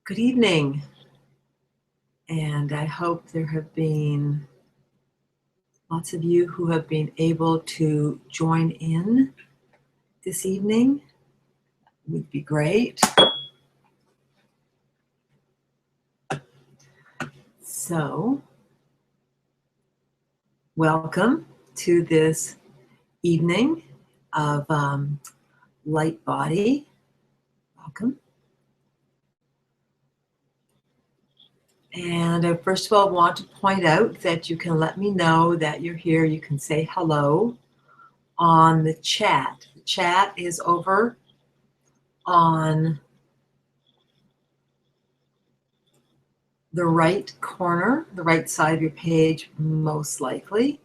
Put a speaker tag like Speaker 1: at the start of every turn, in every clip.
Speaker 1: Good evening, and I hope there have been lots of you who have been able to join in this evening. Would be great. So, welcome to this evening of Light Body. Welcome. And I first of all want to point out that you can let me know that you're here. You can say hello on the chat. The chat is over on the right corner, the right side of your page, most likely.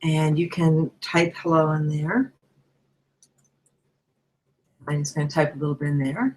Speaker 1: And you can type hello in there. I'm just going to type a little bit in there.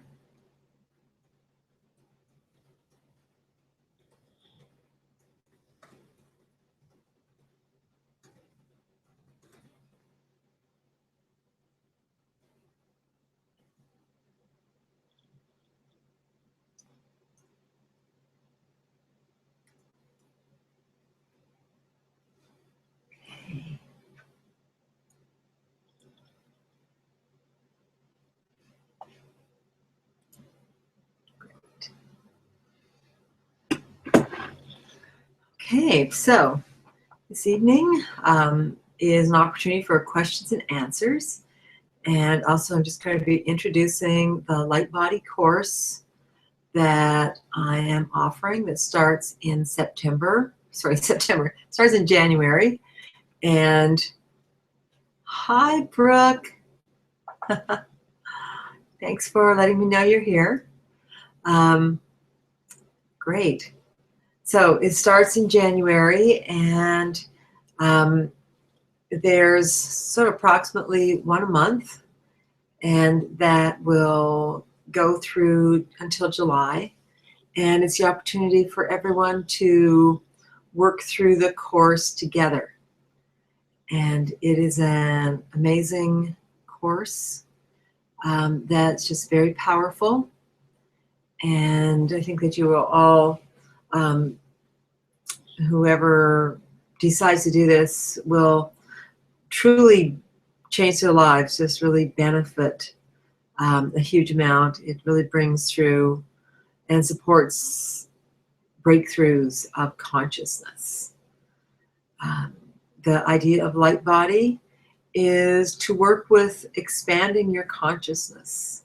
Speaker 1: Okay, so this evening is an opportunity for questions and answers. And also I'm just going to be introducing the Light Body course that I am offering that starts in September. Starts in January. And hi, Brooke. Thanks for letting me know you're here. Great. So it starts in January, and there's sort of approximately one a month, and that will go through until July. And it's the opportunity for everyone to work through the course together. And it is an amazing course that's just very powerful. And I think that you will all, whoever decides to do this, will truly change their lives, just really benefit a huge amount. It really brings through and supports breakthroughs of consciousness. The idea of Light Body is to work with expanding your consciousness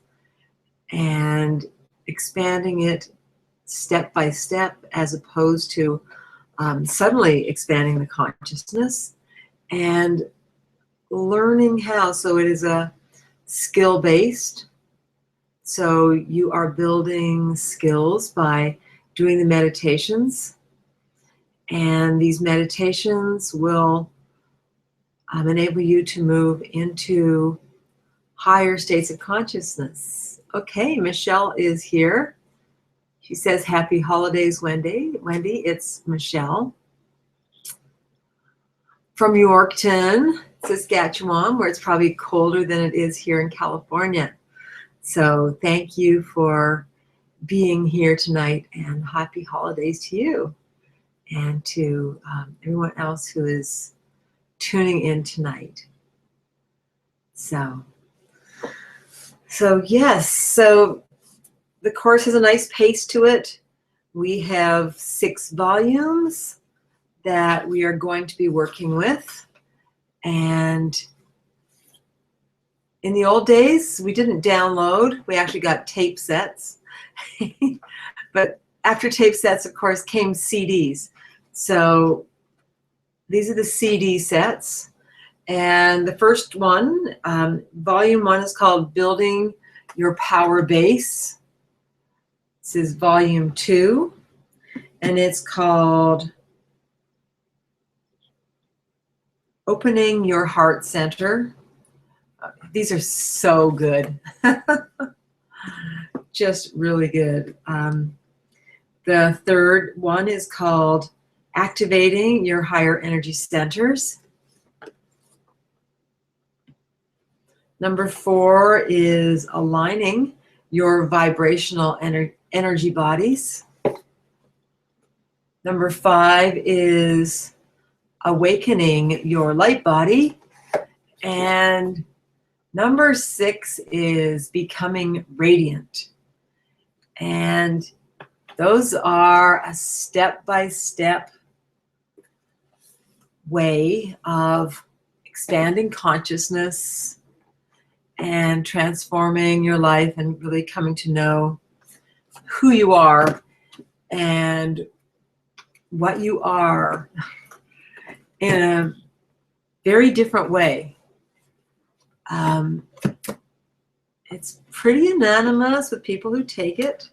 Speaker 1: and expanding it step by step, as opposed to suddenly expanding the consciousness, and learning how. So it is a skill-based. So you are building skills by doing the meditations, and these meditations will enable you to move into higher states of consciousness. Okay, Michelle is here. She says, happy holidays, Wendy. Wendy, it's Michelle. From Yorkton, Saskatchewan, where it's probably colder than it is here in California. So thank you for being here tonight, and happy holidays to you and to everyone else who is tuning in tonight. So yes, so the course has a nice pace to it. We have 6 volumes that we are going to be working with. And in the old days, we didn't download. We actually got tape sets. But after tape sets, of course, came CDs. So these are the CD sets. And the first one, volume 1, is called Building Your Power Base. This is volume 2, and it's called Opening Your Heart Center. These are so good. Just really good. The third one is called Activating Your Higher Energy Centers. Number 4 is Aligning Your Vibrational energy bodies. Number 5 is awakening your light body. And number 6 is becoming radiant. And those are a step-by-step way of expanding consciousness and transforming your life and really coming to know who you are and what you are in a very different way. It's pretty unanimous with people who take it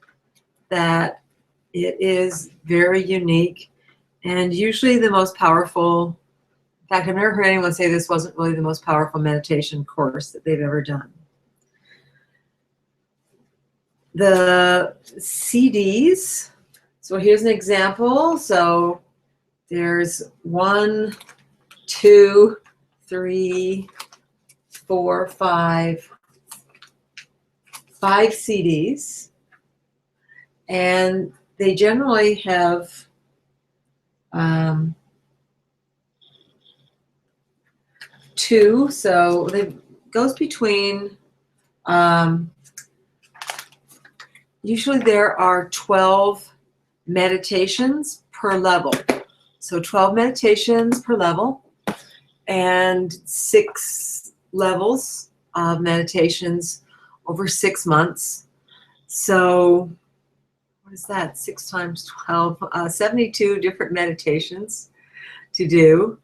Speaker 1: that it is very unique and usually the most powerful. In fact, I've never heard anyone say this wasn't really the most powerful meditation course that they've ever done. The CDs, so here's an example. So there's 1, 2, 3, 4, 5 CDs. And they generally have two, so it goes between, usually there are 12 meditations per level. So 12 meditations per level and 6 levels of meditations over 6 months. So what is that? 6 times 12, 72 different meditations to do.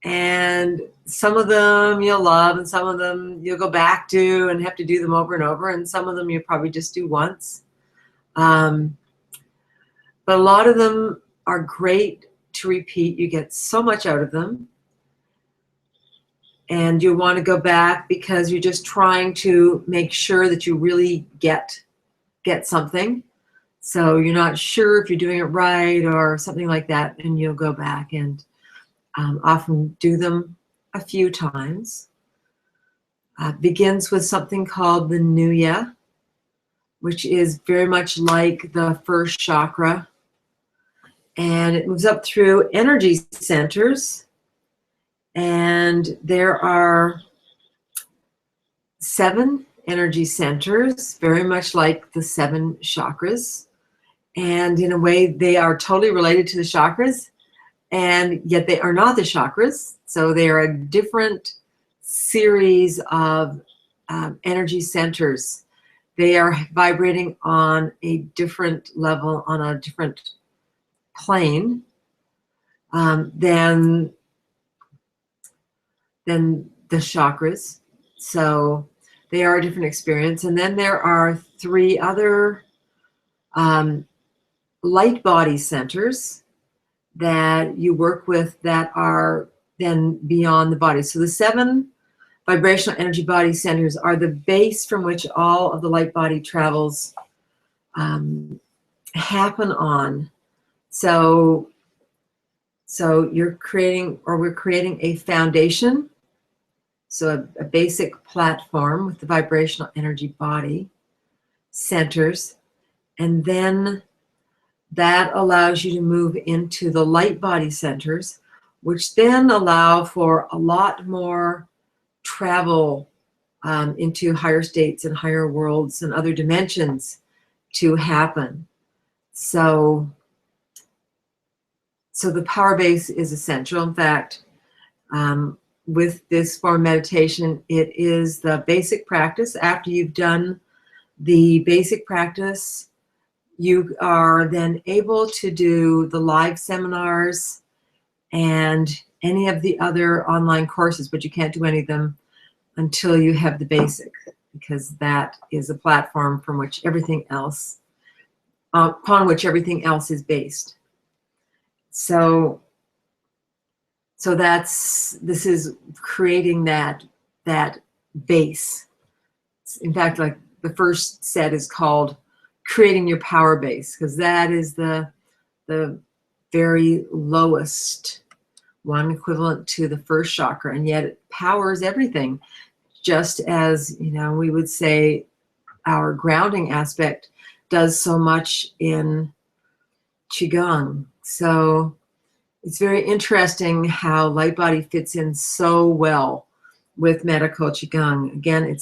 Speaker 1: And some of them you'll love, and some of them you'll go back to and have to do them over and over, and some of them you'll probably just do once. But a lot of them are great to repeat. You get so much out of them. And you want to go back because you're just trying to make sure that you really get something. So you're not sure if you're doing it right or something like that, and you'll go back and often do them a few times. Begins with something called the Nuya, which is very much like the first chakra. And it moves up through energy centers. And there are 7 energy centers, very much like the 7 chakras. And in a way, they are totally related to the chakras, and yet they are not the chakras. So they are a different series of energy centers. They are vibrating on a different level, on a different plane than the chakras. So they are a different experience. And then there are 3 other light body centers that you work with that are then beyond the body. So the 7 vibrational energy body centers are the base from which all of the light body travels happen on. So you're creating, or we're creating, a foundation, so a basic platform with the vibrational energy body centers, and then that allows you to move into the light body centers, which then allow for a lot more travel into higher states and higher worlds and other dimensions to happen. So the power base is essential. In fact, with this form of meditation, it is the basic practice. After you've done the basic practice, you are then able to do the live seminars and any of the other online courses, but you can't do any of them until you have the basic, because that is a platform from which everything else, upon which everything else is based. So this is creating that base. In fact, like the first set is called creating your power base, because that is the very lowest one, equivalent to the first chakra, and yet it powers everything. Just as, we would say our grounding aspect does so much in Qigong. So it's very interesting how light body fits in so well with medical Qigong. Again,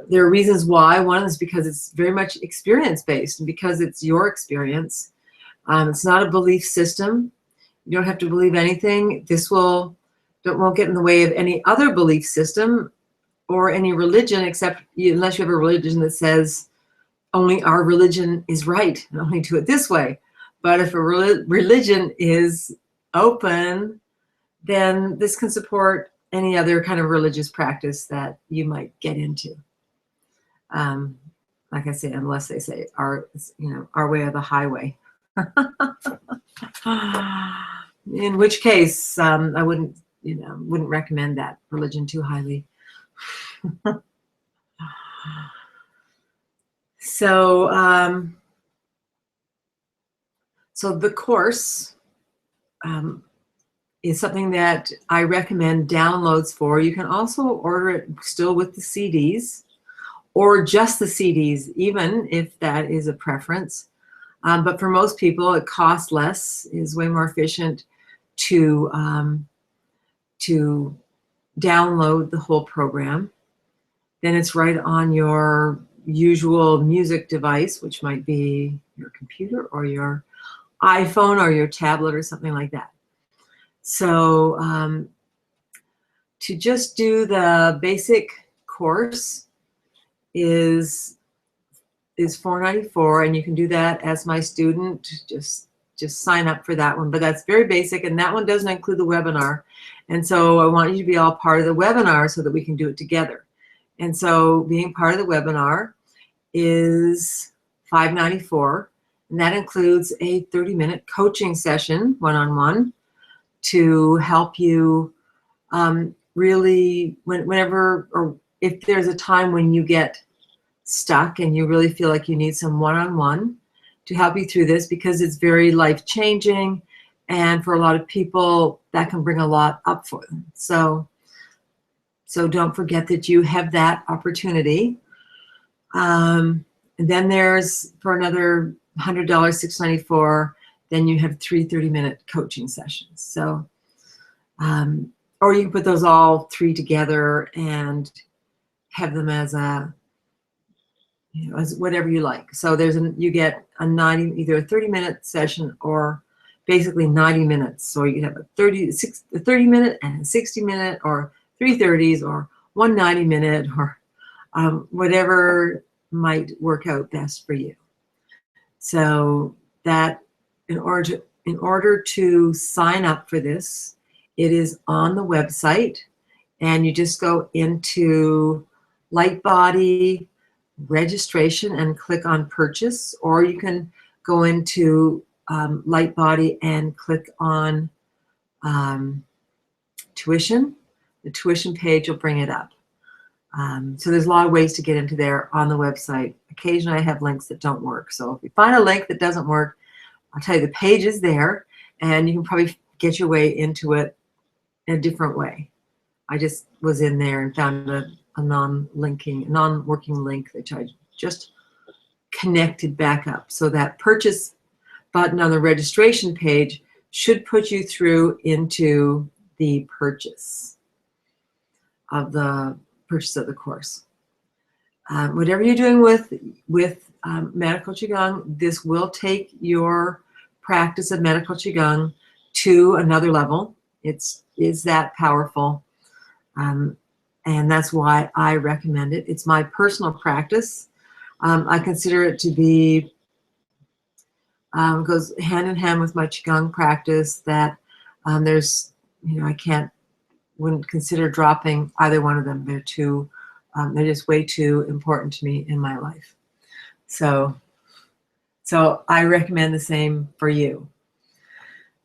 Speaker 1: there are reasons why. One is because it's very much experience-based, and because it's your experience. It's not a belief system. You don't have to believe anything. This won't get in the way of any other belief system or any religion, except unless you have a religion that says only our religion is right and only do it this way. But if a religion is open, then this can support any other kind of religious practice that you might get into. Like I say, unless they say our way or the highway. In which case, I wouldn't recommend that religion too highly. So, so the course is something that I recommend downloads for. You can also order it still with the CDs, or just the CDs, even if that is a preference. But for most people, it costs less, is way more efficient to download the whole program. Then it's right on your usual music device, which might be your computer or your iPhone or your tablet or something like that. So to just do the basic course is $4.94, and you can do that as my student. Just sign up for that one, but that's very basic, and that one doesn't include the webinar. And so I want you to be all part of the webinar so that we can do it together. And so being part of the webinar is $5.94, and that includes a 30-minute coaching session, one-on-one, to help you really, whenever, or if there's a time when you get stuck and you really feel like you need some one-on-one to help you through this, because it's very life-changing, and for a lot of people that can bring a lot up for them. So don't forget that you have that opportunity. And then there's, for another $100, $6.94, then you have 3 30-minute coaching sessions. So or you can put those all 3 together and have them as a, as whatever you like. So you get either a 30-minute session or basically 90 minutes. So you can have a 30-minute and a 60-minute, or 3 30s, or 1 90-minute, or whatever might work out best for you. So that in order to sign up for this, it is on the website, and you just go into Light Body registration and click on purchase, or you can go into Light Body and click on tuition. The tuition page will bring it up. So there's a lot of ways to get into there on the website. Occasionally I have links that don't work. So if you find a link that doesn't work, I'll tell you the page is there, and you can probably get your way into it in a different way. I just was in there and found a non-working link that I just connected back up. So that purchase button on the registration page should put you through into the purchase of the course. Whatever you're doing with medical Qigong, this will take your practice of medical Qigong to another level. It is that powerful. And that's why I recommend it. It's my personal practice. I consider it to be, goes hand in hand with my Qigong practice, that there's, wouldn't consider dropping either one of them. They're just way too important to me in my life. So I recommend the same for you.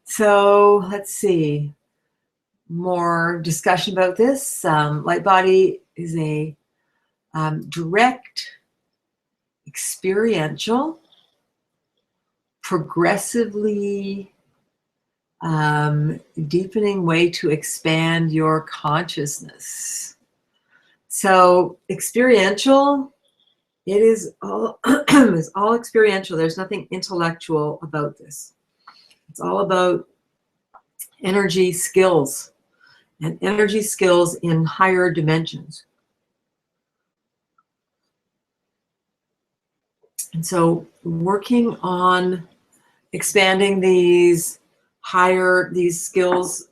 Speaker 1: So let's see. More discussion about this. Light Body is a direct, experiential, progressively deepening way to expand your consciousness. So experiential It is all is all experiential. There's nothing intellectual about this. It's all about energy skills and energy skills in higher dimensions. And so working on expanding these skills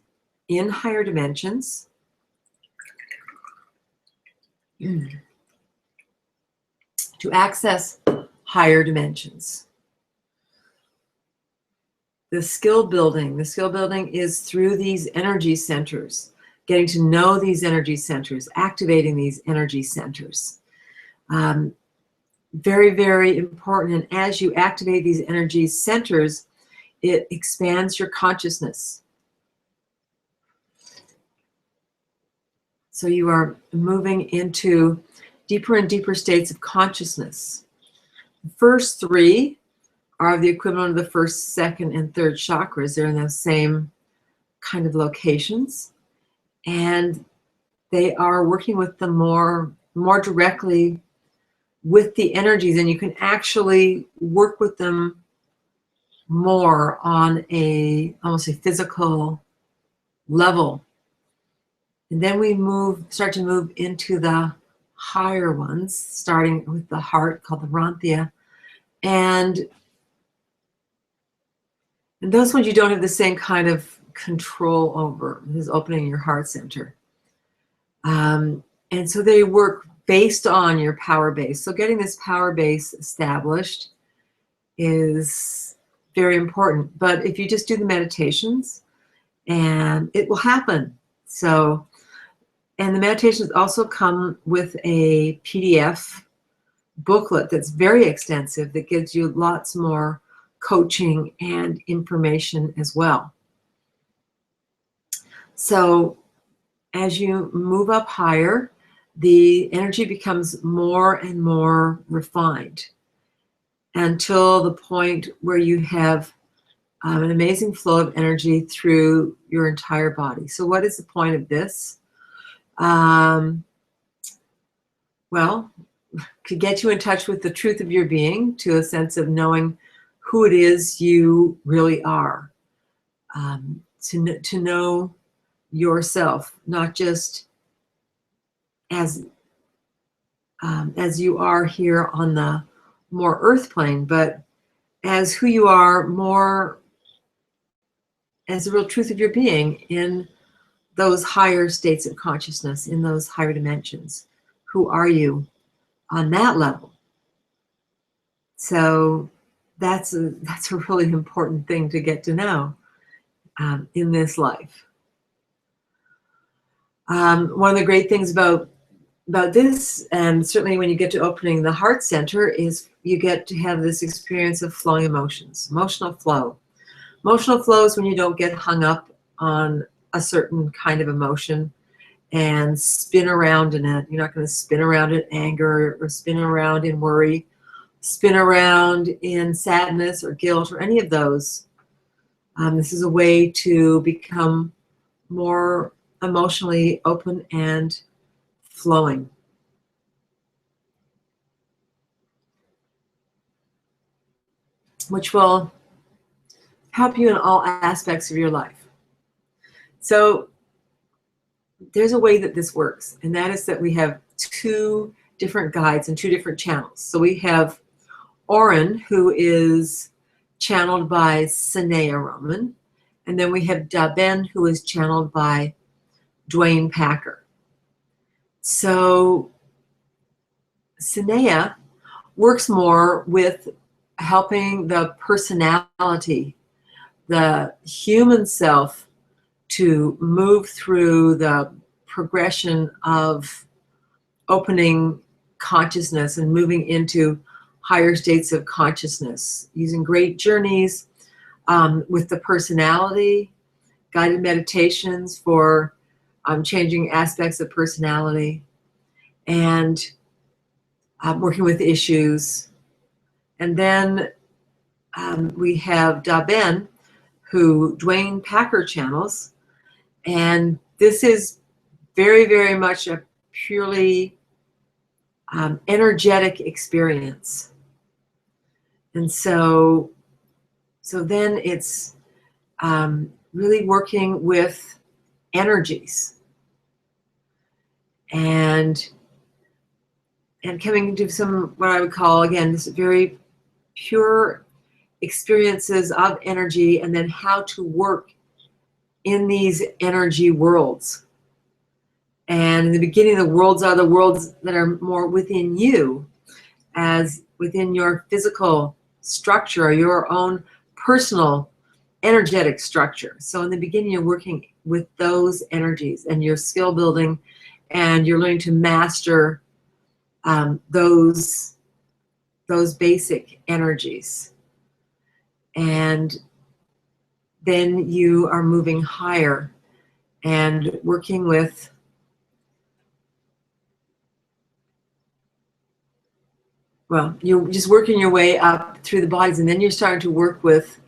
Speaker 1: in higher dimensions to access higher dimensions. The skill building is through these energy centers, getting to know these energy centers, activating these energy centers. Very, very important. And as you activate these energy centers, it expands your consciousness. So you are moving into deeper and deeper states of consciousness. The first three are the equivalent of the first, second, and third chakras. They're in those same kind of locations. And they are working with them more directly with the energies, and you can actually work with them more on almost a physical level. And then we start to move into the higher ones, starting with the heart, called the Rantia. And those ones you don't have the same kind of control over. This is opening your heart center. And so they work based on your power base. So getting this power base established is very important. But if you just do the meditations, and it will happen. So, and the meditations also come with a PDF booklet that's very extensive that gives you lots more coaching and information as well. So as you move up higher, the energy becomes more and more refined until the point where you have an amazing flow of energy through your entire body. So what is the point of this? Well, to get you in touch with the truth of your being, to a sense of knowing who it is you really are, to know yourself, not just as you are here on the more earth plane, but as who you are more as the real truth of your being in those higher states of consciousness, in those higher dimensions. Who are you on that level? So that's a really important thing to get to know in this life. One of the great things about this, and certainly when you get to opening the heart center, is you get to have this experience of flowing emotions, emotional flow. Emotional flow is when you don't get hung up on a certain kind of emotion and spin around in it. You're not going to spin around in anger or spin around in worry, spin around in sadness or guilt or any of those. This is a way to become more emotionally open and flowing. Which will help you in all aspects of your life. So there's a way that this works, and that is that we have two different guides and two different channels. So we have Oren, who is channeled by Sanaya Roman, and then we have Daben, who is channeled by Dwayne Packer. So Sanaya works more with helping the personality, the human self, to move through the progression of opening consciousness and moving into higher states of consciousness, using great journeys with the personality, guided meditations for changing aspects of personality, and working with issues. And then we have Daben, who Dwayne Packer channels, and this is very, very much a purely energetic experience. And so then it's really working with energies and coming into some, what I would call, again, this very pure experiences of energy, and then how to work in these energy worlds. And in the beginning, the worlds are the worlds that are more within you, as within your physical structure, your own personal energetic structure. So in the beginning, you're working with those energies, and you're skill building, and you're learning to master those basic energies. And then you are moving higher and working with you're just working your way up through the bodies, and then you're starting to work with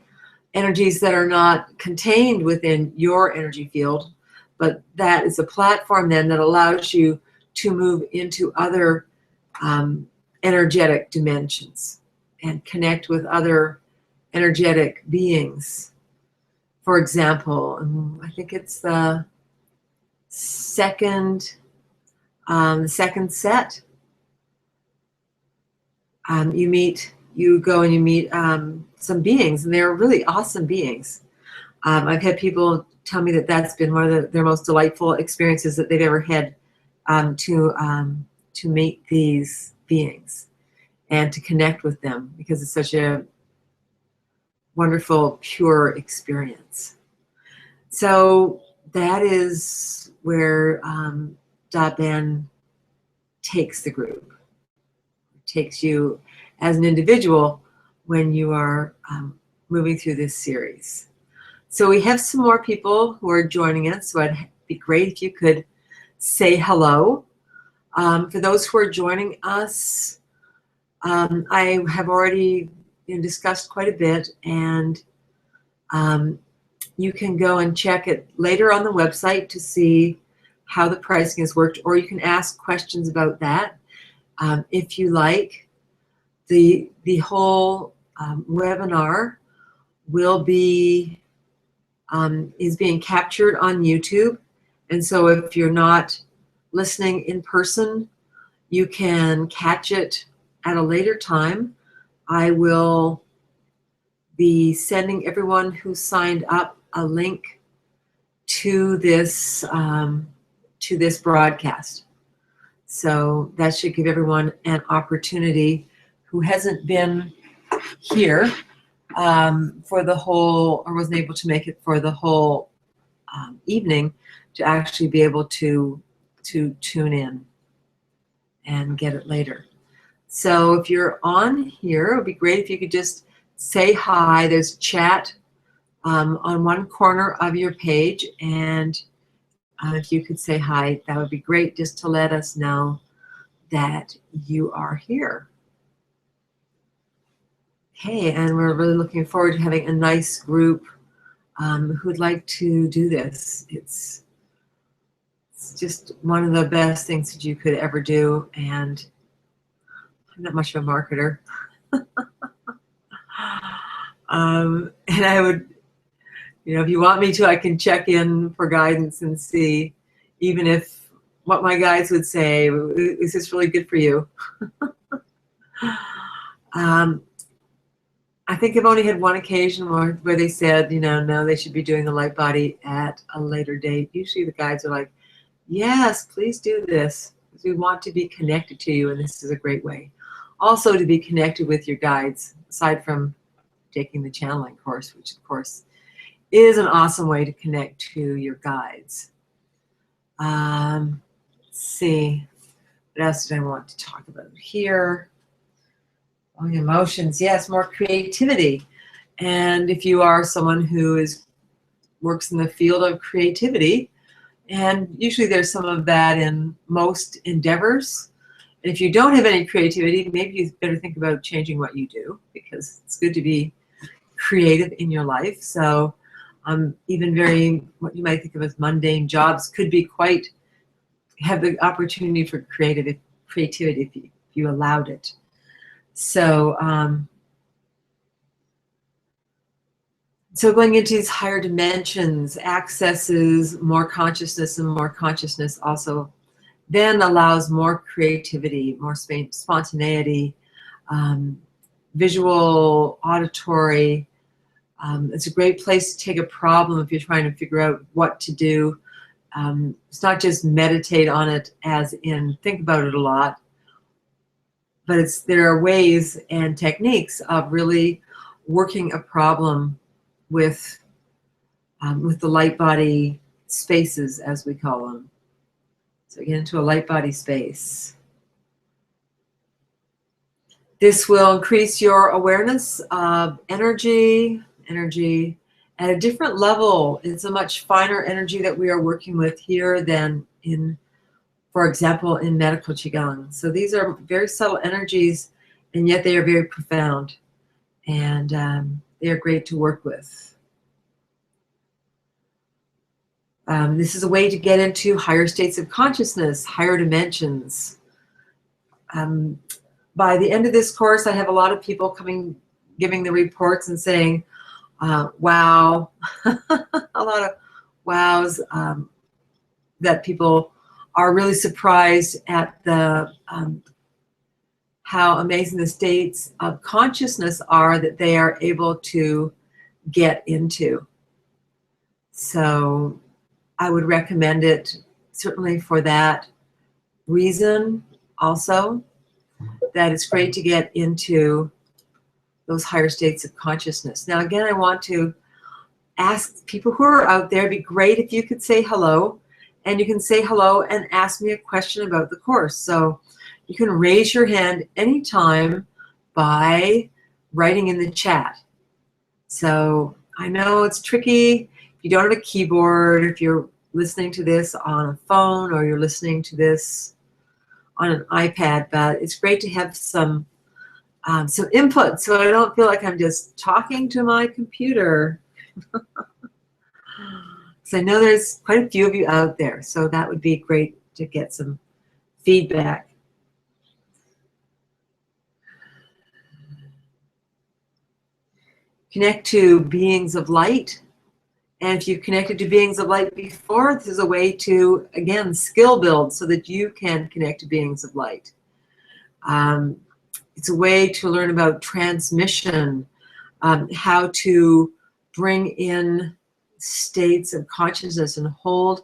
Speaker 1: energies that are not contained within your energy field, but that is a platform then that allows you to move into other energetic dimensions and connect with other energetic beings. For example, I think it's the second set. You go and you meet some beings, and they're really awesome beings. I've had people tell me that that's been one of their most delightful experiences that they've ever had, to meet these beings and to connect with them, because it's such a wonderful, pure experience. So that is where Da Ben takes the group, takes you as an individual when you are moving through this series. So we have some more people who are joining us, so it'd be great if you could say hello. For those who are joining us, I have already discussed quite a bit, and you can go and check it later on the website to see how the pricing has worked, or you can ask questions about that. If you like, the whole webinar will be is being captured on YouTube, and so if you're not listening in person, you can catch it at a later time. I will be sending everyone who signed up a link to this broadcast. So that should give everyone an opportunity who hasn't been here for the whole, or wasn't able to make it for the whole evening, to actually be able to tune in and get it later. So if you're on here, it would be great if you could just say hi. There's chat on one corner of your page, and if you could say hi, that would be great, just to let us know that you are here. Okay, and we're really looking forward to having a nice group who'd like to do this. It's just one of the best things that you could ever do, and I'm not much of a marketer. And I would, if you want me to, I can check in for guidance and see, even if what my guides would say, is this really good for you? I think I've only had one occasion where they said, no, they should be doing the light body at a later date. Usually the guides are like, yes, please do this, because we want to be connected to you, and this is a great way. Also to be connected with your guides, aside from taking the channeling course, which of course is an awesome way to connect to your guides. Let's see, what else did I want to talk about here? Oh, emotions, yes, more creativity. And if you are someone who works in the field of creativity, and usually there's some of that in most endeavors. And if you don't have any creativity, maybe you better think about changing what you do, because it's good to be creative in your life. So even what you might think of as mundane jobs could be have the opportunity for creativity if you allowed it. So, so going into these higher dimensions accesses more consciousness, and more consciousness also then allows more creativity, more spontaneity, visual, auditory. It's a great place to take a problem if you're trying to figure out what to do. It's not just meditate on it as in think about it a lot, but there are ways and techniques of really working a problem with the light body spaces, as we call them. So get into a light body space. This will increase your awareness of energy at a different level. It's a much finer energy that we are working with here than in, for example, in medical Qigong. So these are very subtle energies, and yet they are very profound, and they are great to work with. This is a way to get into higher states of consciousness, higher dimensions. By the end of this course, I have a lot of people coming, giving the reports and saying, wow, a lot of wows, that people are really surprised at the how amazing the states of consciousness are that they are able to get into. So I would recommend it certainly for that reason also, that it's great to get into those higher states of consciousness. Now again, I want to ask people who are out there, it'd be great if you could say hello, and you can say hello and ask me a question about the course. So you can raise your hand anytime by writing in the chat. So I know it's tricky if you don't have a keyboard, if you're listening to this on a phone or you're listening to this on an iPad, but it's great to have some input so I don't feel like I'm just talking to my computer. So I know there's quite a few of you out there, so that would be great to get some feedback. Connect to beings of light. And if you've connected to beings of light before, this is a way to, again, skill build so that you can connect to beings of light. It's a way to learn about transmission, how to bring in states of consciousness and hold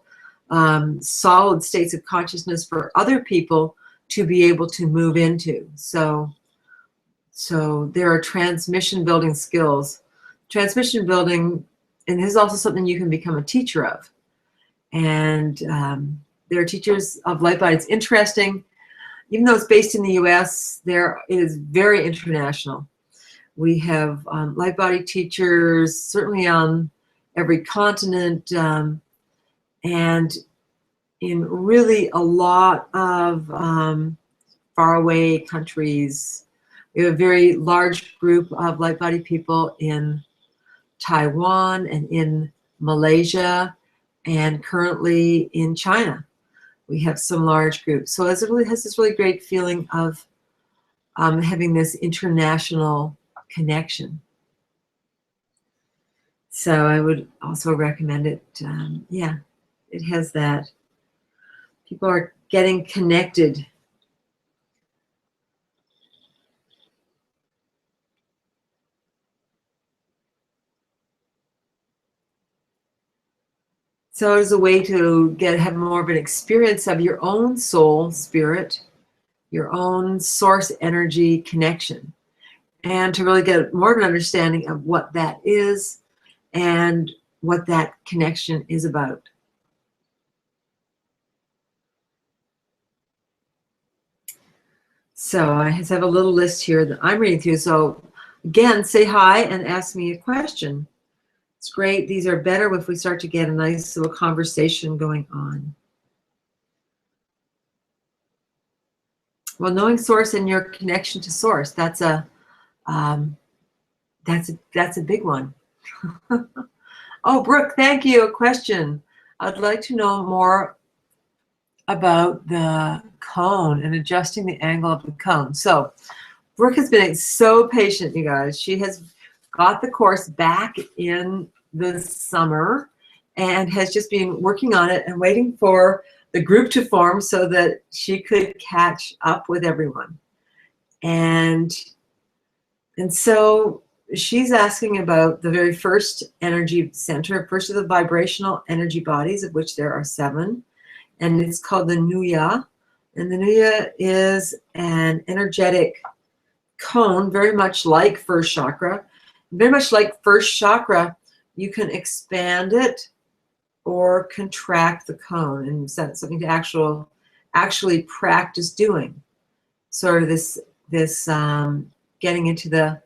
Speaker 1: solid states of consciousness for other people to be able to move into. So there are transmission building skills. Transmission building, and this is also something you can become a teacher of. And there are teachers of light body. It's interesting, even though it's based in the US, it is very international. We have light body teachers, certainly on every continent, and in really a lot of faraway countries. We have a very large group of light body people in Taiwan and in Malaysia, and currently in China. We have some large groups. So it really has this really great feeling of having this international connection. So I would also recommend it. Yeah, it has that. People are getting connected. So it's a way to have more of an experience of your own soul, spirit, your own source energy connection, and to really get more of an understanding of what that is and what that connection is about. So I have a little list here that I'm reading through. So again, say hi and ask me a question. It's great. These are better if we start to get a nice little conversation going on. Well, knowing source and your connection to source, that's a big one. Oh, Brooke, thank you. A question. I'd like to know more about the cone and adjusting the angle of the cone. So Brooke has been so patient, you guys. She has got the course back in the summer and has just been working on it and waiting for the group to form so that she could catch up with everyone. And so she's asking about the very first energy center, first of the vibrational energy bodies, of which there are 7, and it's called the Nuya. And the Nuya is an energetic cone, very much like first chakra. Very much like first chakra, you can expand it or contract the cone, and that's something to actually practice doing. Sort of this getting into the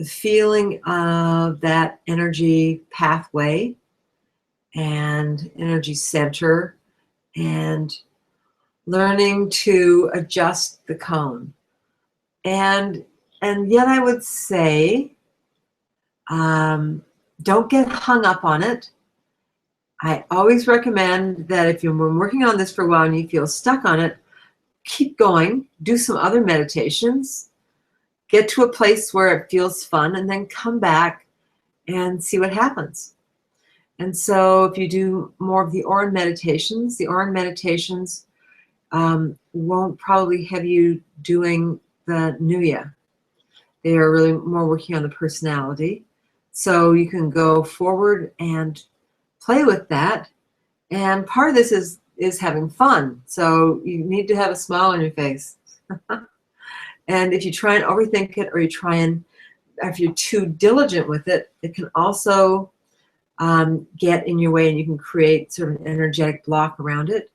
Speaker 1: feeling of that energy pathway and energy center, and learning to adjust the cone. And yet I would say, don't get hung up on it. I always recommend that if you've been working on this for a while and you feel stuck on it, keep going, do some other meditations, get to a place where it feels fun, and then come back and see what happens. And so if you do more of the Oren meditations won't probably have you doing the Nuya. They are really more working on the personality. So you can go forward and play with that. And part of this is having fun. So you need to have a smile on your face. And if you try and overthink it, or if you're too diligent with it, it can also get in your way, and you can create sort of an energetic block around it.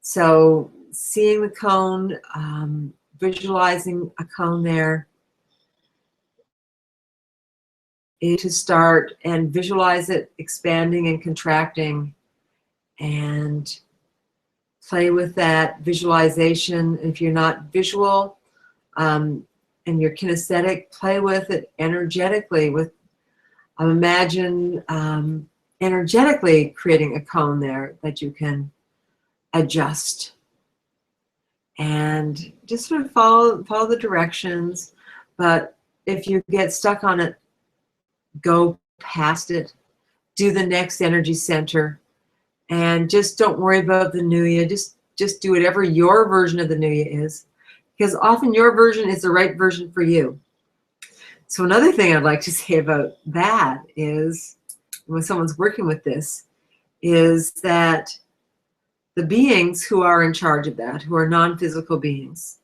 Speaker 1: So seeing the cone, visualizing a cone there, to start and visualize it expanding and contracting, and play with that visualization. If you're not visual and you're kinesthetic, play with it energetically. Imagine energetically creating a cone there that you can adjust, and just sort of follow the directions. But if you get stuck on it, go past it, do the next energy center, and just don't worry about the Nuya. Just do whatever your version of the Nuya is, because often your version is the right version for you. So another thing I'd like to say about that is, when someone's working with this, is that the beings who are in charge of that, who are non-physical beings,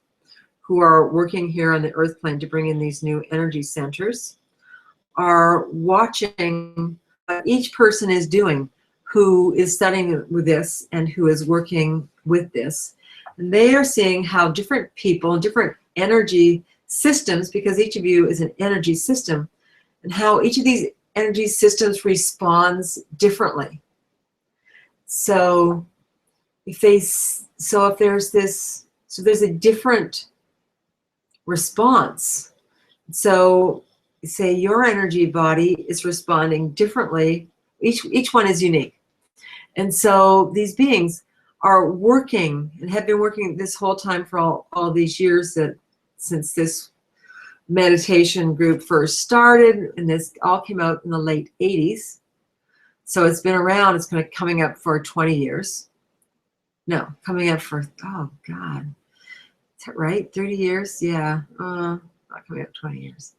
Speaker 1: who are working here on the earth plane to bring in these new energy centers, are watching what each person is doing who is studying with this and who is working with this. And they are seeing how different people, different energy systems, because each of you is an energy system, and how each of these energy systems responds differently. So if there's a different response. So say your energy body is responding differently. Each one is unique. And so these beings are working, and have been working this whole time, for all these years, since this meditation group first started, and this all came out in the late 80s. So it's been around, it's coming up for 20 years. No, coming up for, oh God, is that right? 30 years? Yeah, not coming up 20 years.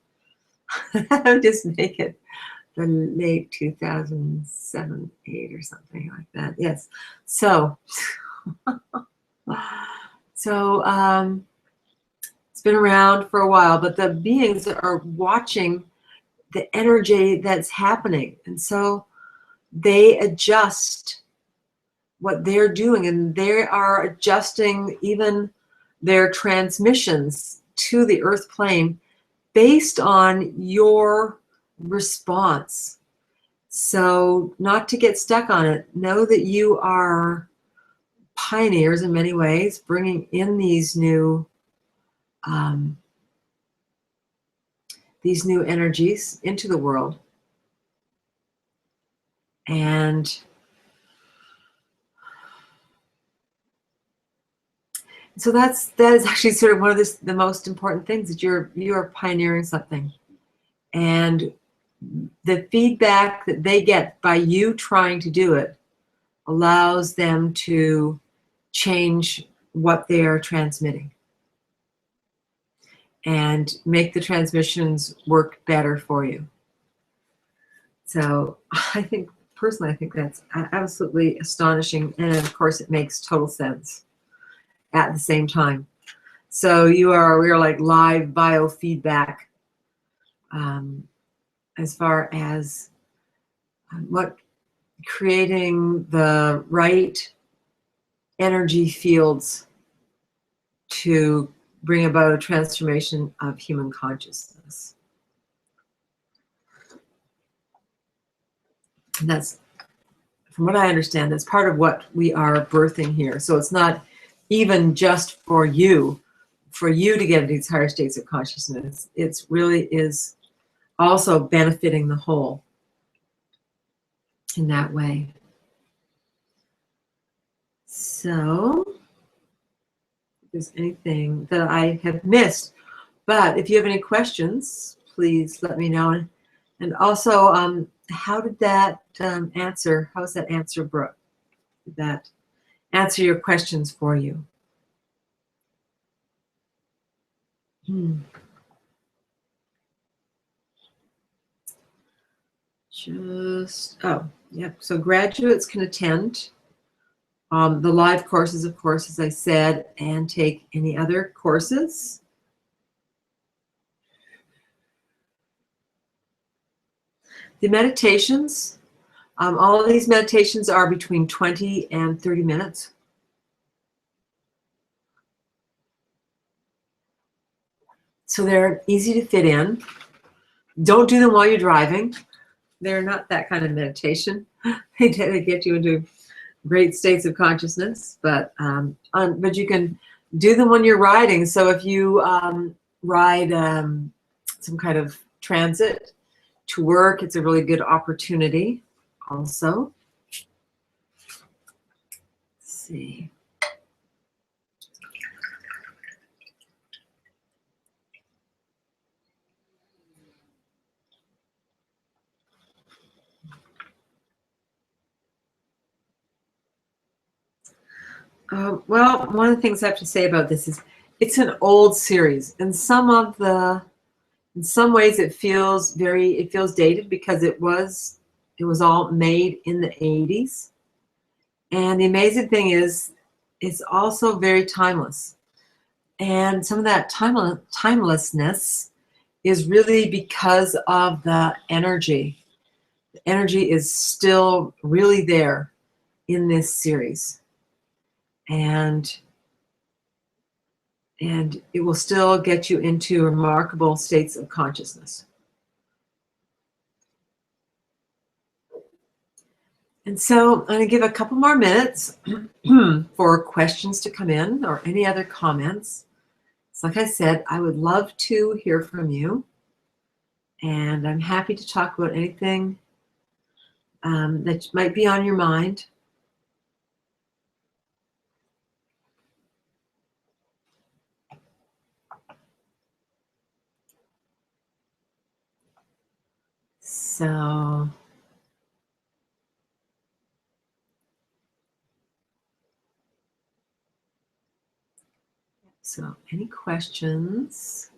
Speaker 1: I'll just make it the late 2007, 8 or something like that. Yes. So, it's been around for a while, but the beings are watching the energy that's happening. And so they adjust what they're doing, and they are adjusting even their transmissions to the earth plane based on your response. So not to get stuck on it. Know that you are pioneers in many ways, bringing in these new energies into the world. And So that is actually sort of one of the most important things, that you are pioneering something, and the feedback that they get by you trying to do it allows them to change what they are transmitting and make the transmissions work better for you. So personally, I think that's absolutely astonishing, and of course it makes total sense at the same time. So we are like live biofeedback, as far as what creating the right energy fields to bring about a transformation of human consciousness. And that's, from what I understand, that's part of what we are birthing here. So it's not even just for you to get into these higher states of consciousness. It's really is also benefiting the whole in that way. So, if there's anything that I have missed, but if you have any questions, please let me know. And also, how did that answer? How's that answer, Brooke? Did that answer your questions for you? Yep. So graduates can attend the live courses, of course, as I said, and take any other courses. The meditations, all of these meditations are between 20 and 30 minutes. So they're easy to fit in. Don't do them while you're driving. They're not that kind of meditation. They get you into great states of consciousness, but you can do them when you're riding. So if you ride some kind of transit to work, it's a really good opportunity also. Let's see. Well, one of the things I have to say about this is it's an old series. In some ways it feels dated because it was all made in the 80s. And the amazing thing is it's also very timeless. And some of that timelessness is really because of the energy. The energy is still really there in this series. And it will still get you into remarkable states of consciousness. And so I'm going to give a couple more minutes for questions to come in or any other comments. So like I said, I would love to hear from you. And I'm happy to talk about anything that might be on your mind. So any questions?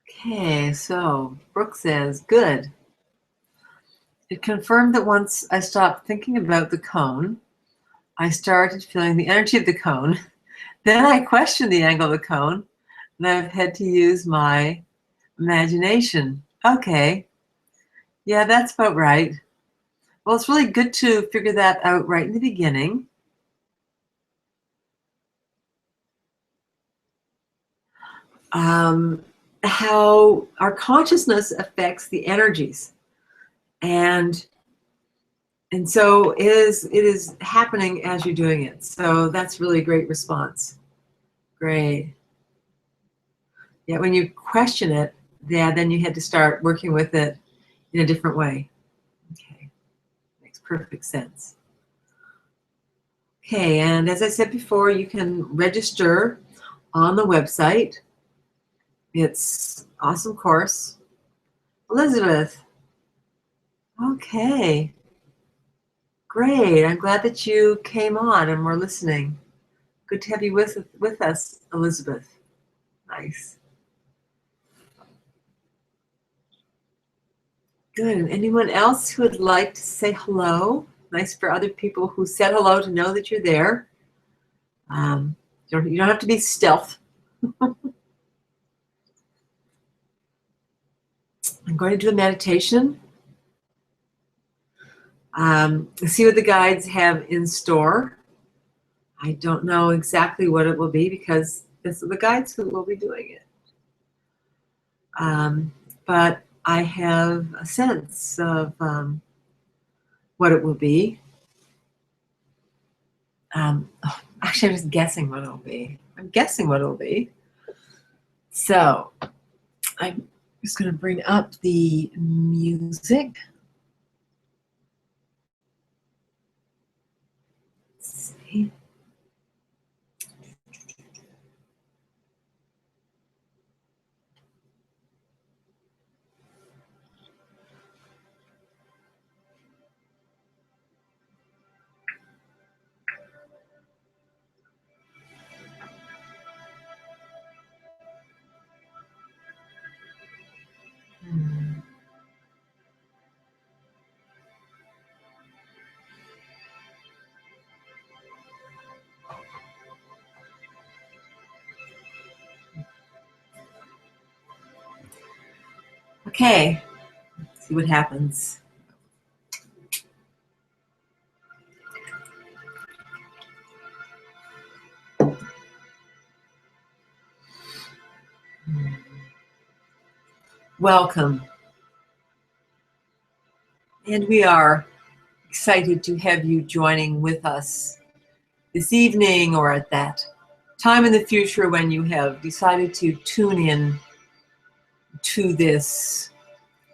Speaker 1: Okay, so Brooke says, good. It confirmed that once I stopped thinking about the cone, I started feeling the energy of the cone. Then I questioned the angle of the cone, and I've had to use my imagination. Okay. Yeah, that's about right. Well, it's really good to figure that out right in the beginning. How our consciousness affects the energies. And And so it is happening as you're doing it. So that's really a great response. Great. Yeah, when you question it, yeah, then you had to start working with it in a different way. Okay, makes perfect sense. Okay, and as I said before, you can register on the website. It's awesome course. Elizabeth, okay, great. I'm glad that you came on and were listening. Good to have you with us, Elizabeth. Nice. Good. And anyone else who would like to say hello? Nice for other people who said hello to know that you're there. You don't have to be stealth. I'm going to do a meditation. See what the guides have in store. I don't know exactly what it will be because this are the guides who will be doing it. But I have a sense of what it will be. Actually, I'm just guessing what it'll be. I'm guessing what it'll be. So I'm just going to bring up the music. Let's see. Okay, let's see what happens. Welcome. And we are excited to have you joining with us this evening or at that time in the future when you have decided to tune in to this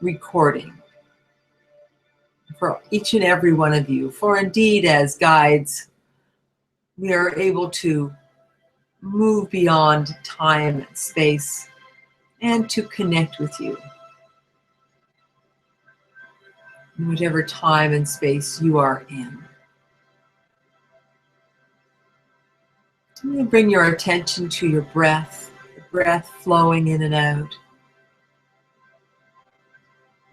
Speaker 1: recording. For each and every one of you, for indeed as guides, we are able to move beyond time and space and to connect with you in whatever time and space you are in. You bring your attention to your breath, the breath flowing in and out.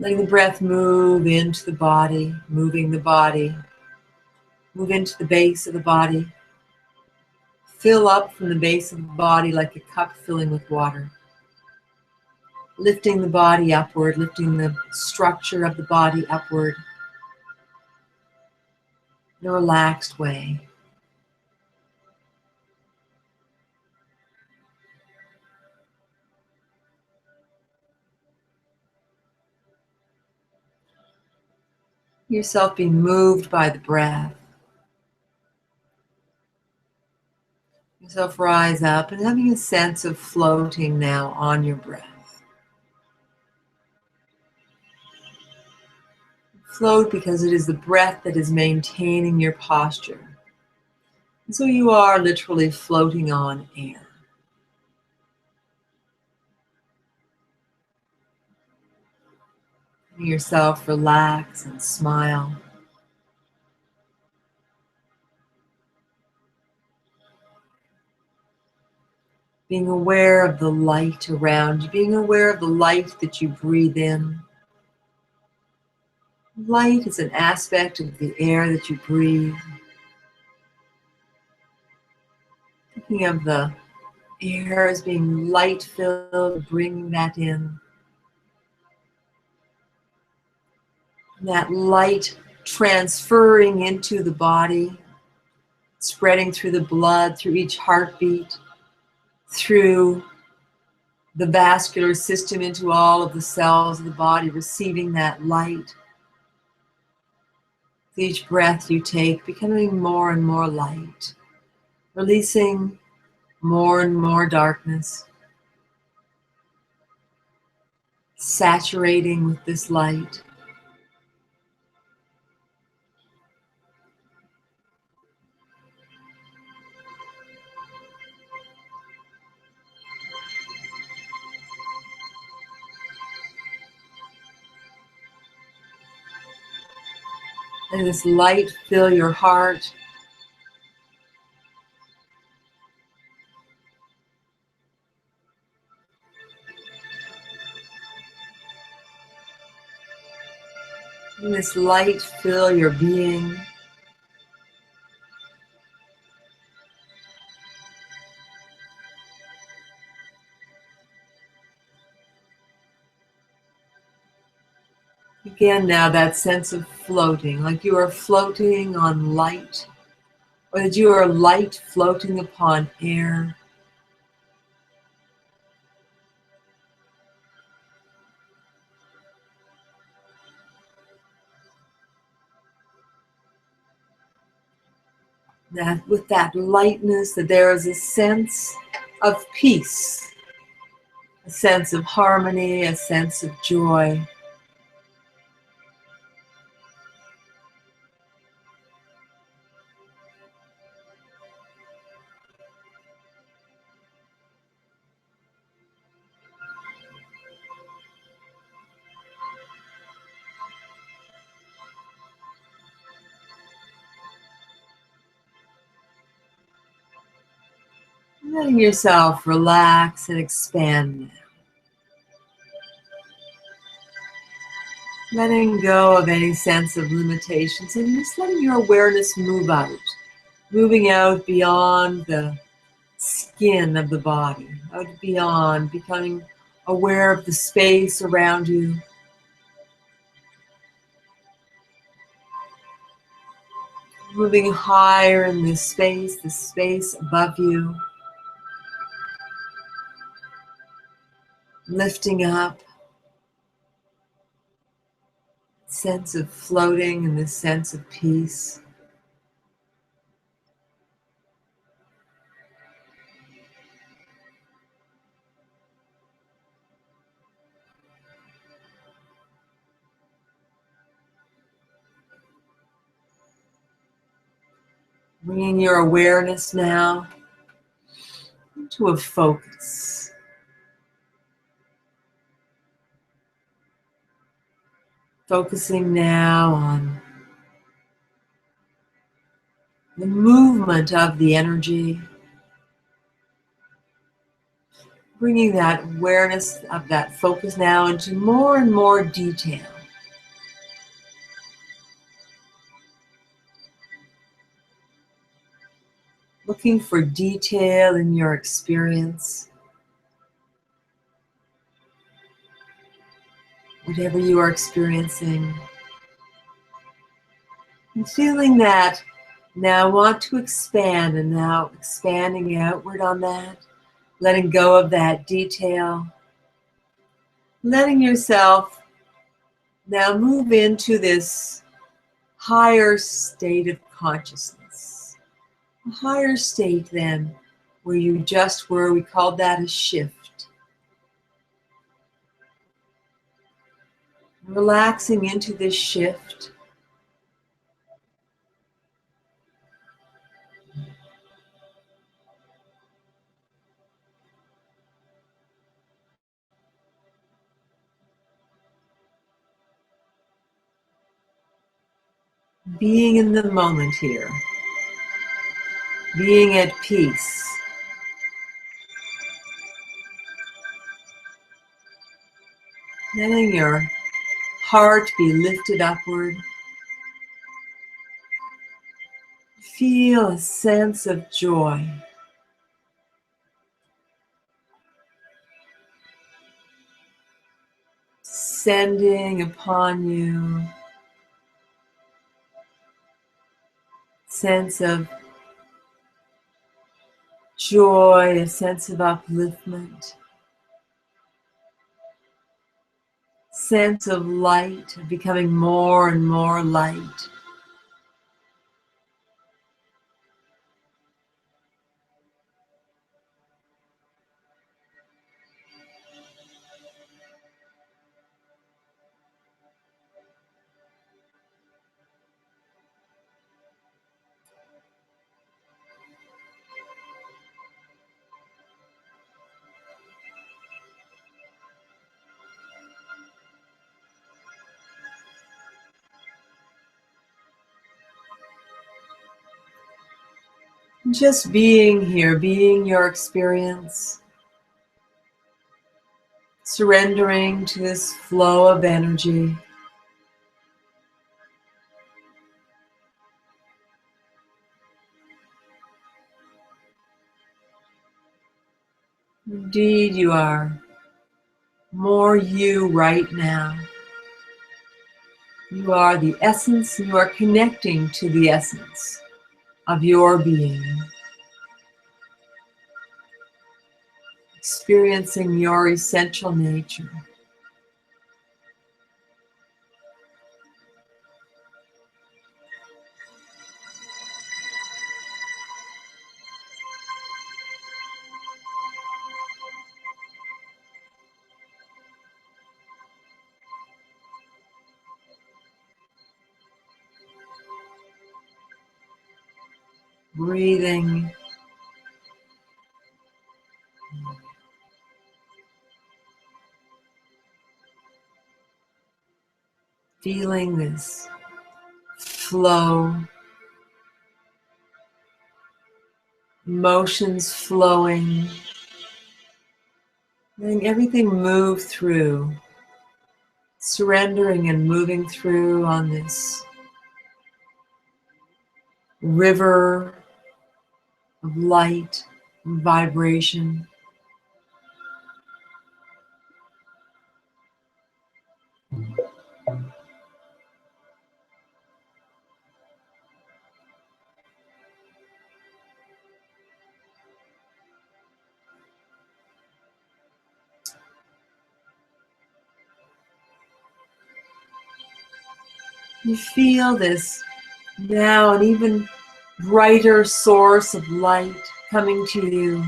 Speaker 1: Letting the breath move into the body, moving the body, move into the base of the body. Fill up from the base of the body like a cup filling with water. Lifting the body upward, lifting the structure of the body upward in a relaxed way. Yourself being moved by the breath. Yourself rise up and having a sense of floating now on your breath. Float because it is the breath that is maintaining your posture. And so you are literally floating on air. Letting yourself relax and smile. Being aware of the light around you, being aware of the light that you breathe in. Light is an aspect of the air that you breathe. Thinking of the air as being light-filled, bringing that in. That light transferring into the body, spreading through the blood, through each heartbeat, through the vascular system into all of the cells of the body, receiving that light. With each breath you take, becoming more and more light, releasing more and more darkness, saturating with this light. And this light fill your heart. And this light fill your being. Again now that sense of floating, like you are floating on light, or that you are light floating upon air. That with that lightness, that there is a sense of peace, a sense of harmony, a sense of joy. Letting yourself relax and expand now. Letting go of any sense of limitations and just letting your awareness move out. Moving out beyond the skin of the body, out beyond, becoming aware of the space around you. Moving higher in this space, the space above you. Lifting up. Sense of floating and this sense of peace. Bringing your awareness now into a focus. Focusing now on the movement of the energy. Bringing that awareness of that focus now into more and more detail. Looking for detail in your experience. Whatever you are experiencing. And feeling that now want to expand, and now expanding outward on that. Letting go of that detail. Letting yourself now move into this higher state of consciousness. A higher state than where you just were. We called that a shift. Relaxing into this shift. Being in the moment here. Being at peace. Letting your heart be lifted upward. Feel a sense of joy. Descending upon you. Sense of joy, a sense of upliftment. Sense of light, of becoming more and more light. Just being here, being your experience, surrendering to this flow of energy. Indeed, you are more you right now. You are the essence, and you are connecting to the essence of your being, experiencing your essential nature. Breathing, feeling this flow, emotions flowing, letting everything move through, surrendering and moving through on this river of light and vibration. You feel this now an even brighter source of light coming to you,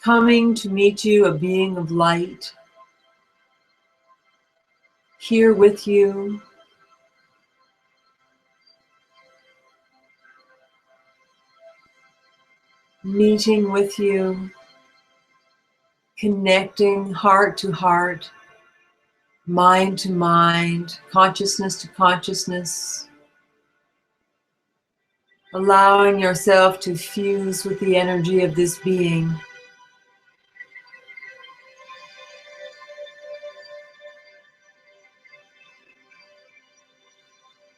Speaker 1: coming to meet you, a being of light, here with you, meeting with you, connecting heart to heart, mind to mind, consciousness to consciousness, allowing yourself to fuse with the energy of this being.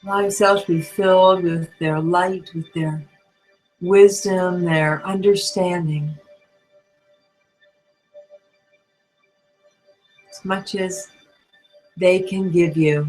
Speaker 1: Allow yourself to be filled with their light, with their wisdom, their understanding, as much as they can give you.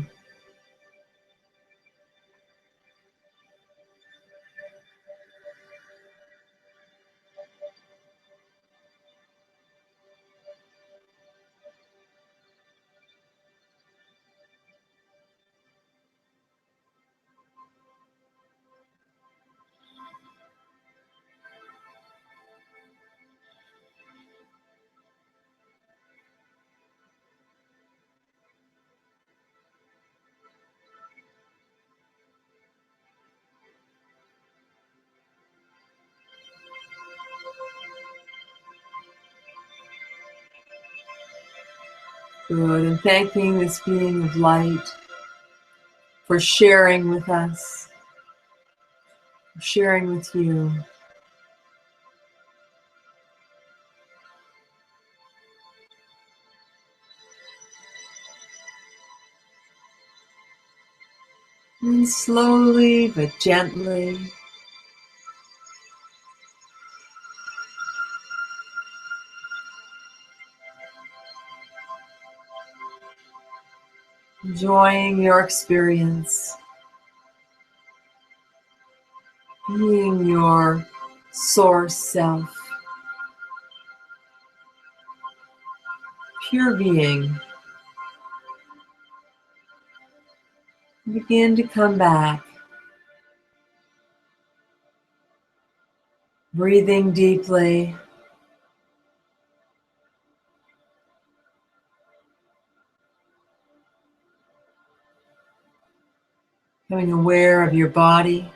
Speaker 1: Good, and thanking this being of light for sharing with us, for sharing with you. And slowly but gently, enjoying your experience, being your source self, pure being. Begin to come back, breathing deeply, becoming aware of your body.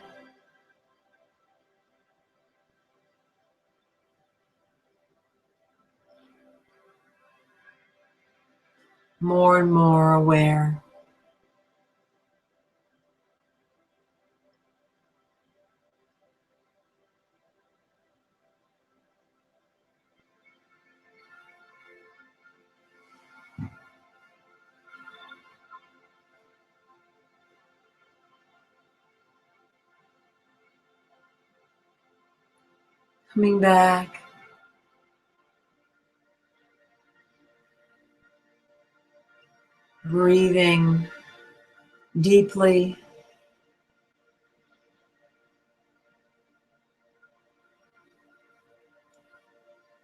Speaker 1: More and more aware. Coming back. Breathing deeply.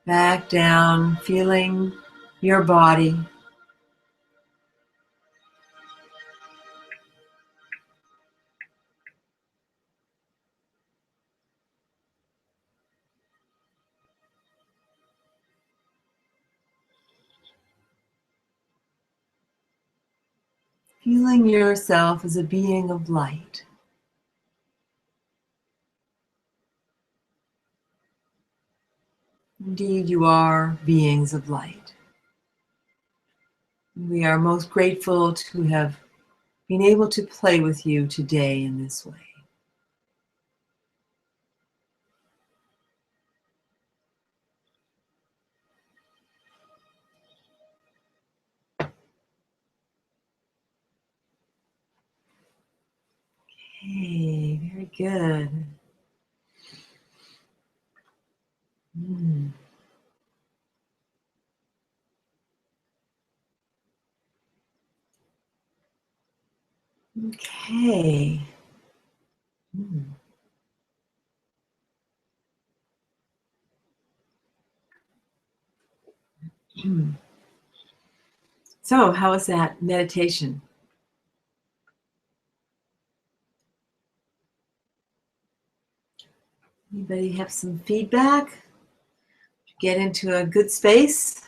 Speaker 1: Back down, feeling your body. Feeling yourself as a being of light. Indeed, you are beings of light. We are most grateful to have been able to play with you today in this way. Okay, very good. Mm. Okay. Mm. So, how was that meditation? Anybody have some feedback? Get into a good space?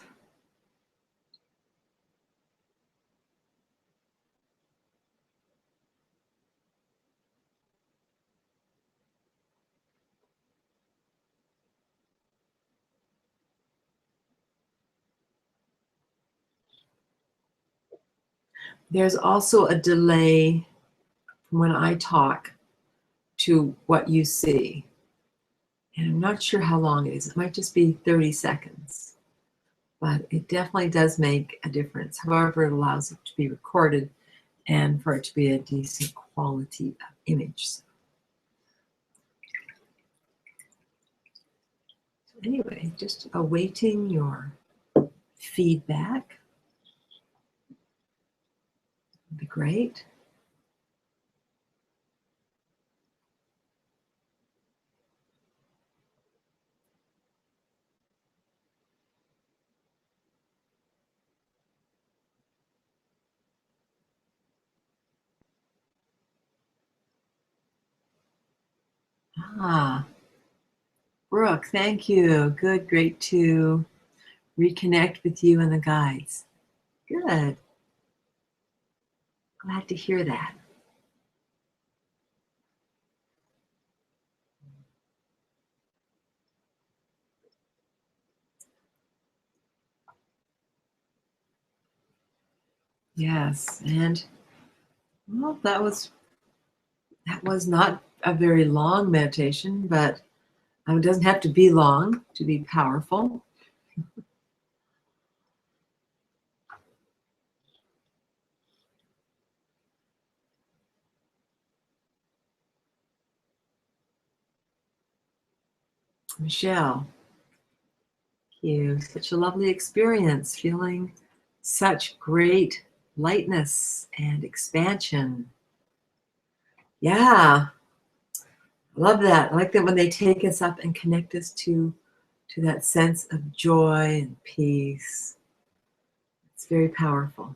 Speaker 1: There's also a delay from when I talk to what you see. And I'm not sure how long it is. It might just be 30 seconds. But it definitely does make a difference. However, it allows it to be recorded and for it to be a decent quality of image. So anyway, just awaiting your feedback. Would be great. Ah, Brooke, thank you. Good, great to reconnect with you and the guides. Good. Glad to hear that. Yes, and well, that was not a very long meditation, but it doesn't have to be long to be powerful. Michelle, thank you. Such a lovely experience, feeling such great lightness and expansion. Yeah, I love that. I like that when they take us up and connect us to that sense of joy and peace. It's very powerful.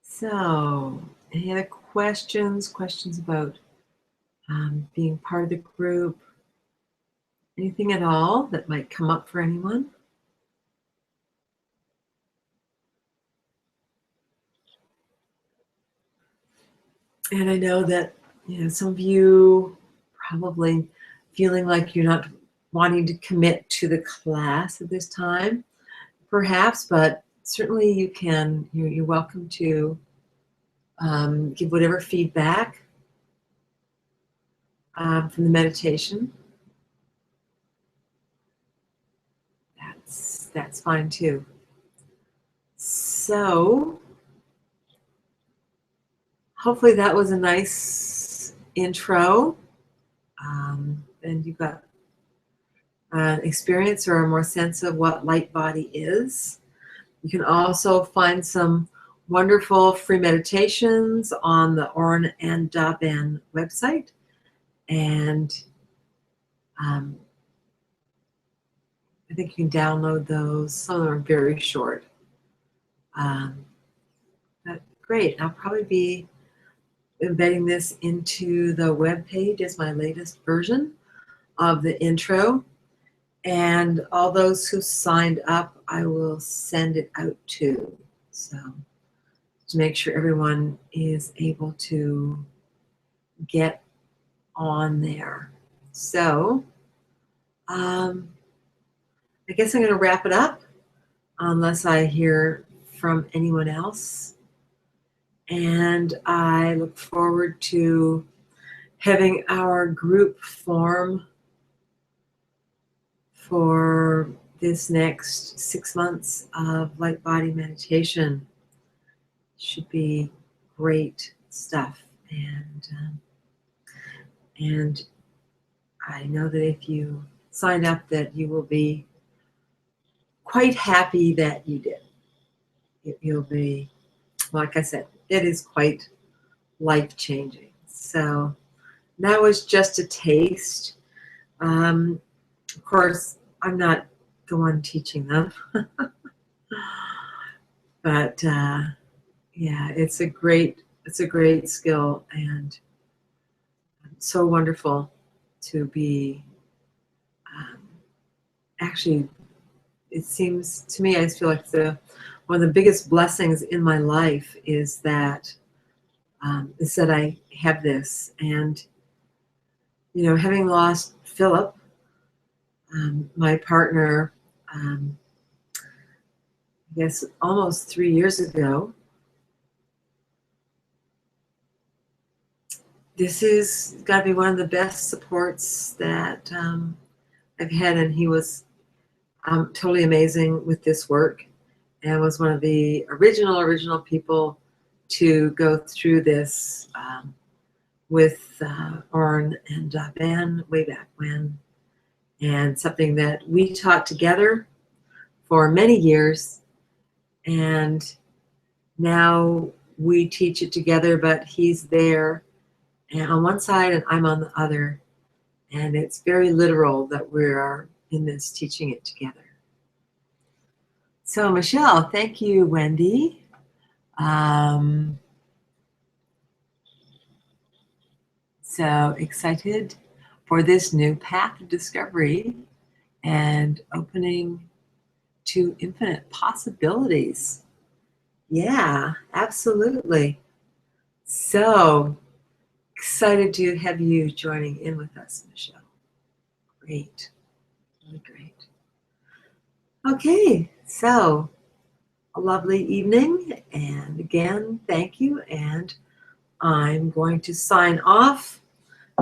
Speaker 1: So, any other questions? Questions about being part of the group? Anything at all that might come up for anyone? And I know that some of you probably feeling like you're not wanting to commit to the class at this time, perhaps, but certainly you can. You're welcome to give whatever feedback from the meditation. that's fine too. So hopefully that was a nice intro, and you got an experience or a more sense of what light body is. You can also find some wonderful free meditations on the Oren and Daben website, and I think you can download those. Some of them are very short. But great. I'll probably be embedding this into the web page as my latest version of the intro. And all those who signed up, I will send it out to. So to make sure everyone is able to get on there. So I guess I'm going to wrap it up unless I hear from anyone else. And I look forward to having our group form for this next 6 months of light body meditation. Should be great stuff. And I know that if you sign up that you will be quite happy that you did. You'll be, like I said, it is quite life-changing. So that was just a taste. Of course, I'm not the one teaching them. But yeah, it's a great skill, and so wonderful to be actually, it seems to me, I feel like one of the biggest blessings in my life is that I have this. And having lost Philip, my partner, I guess almost 3 years ago, this is got to be one of the best supports that I've had, and he was totally amazing with this work, and was one of the original people to go through this with Oren and Daben way back when, and something that we taught together for many years, and now we teach it together, but he's there and on one side and I'm on the other, and it's very literal that we are in this teaching it together. So Michelle, thank you, Wendy. So excited for this new path of discovery and opening to infinite possibilities. Yeah, absolutely. So excited to have you joining in with us, Michelle. Great, really great. Okay, so a lovely evening, and again, thank you, and I'm going to sign off.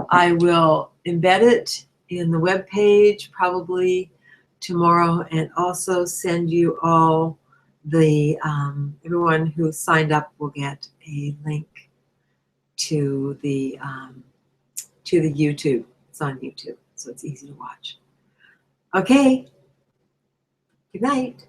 Speaker 1: I will embed it in the web page probably tomorrow, and also send you all the everyone who signed up will get a link to the YouTube. It's on YouTube, so it's easy to watch. Okay. Good night.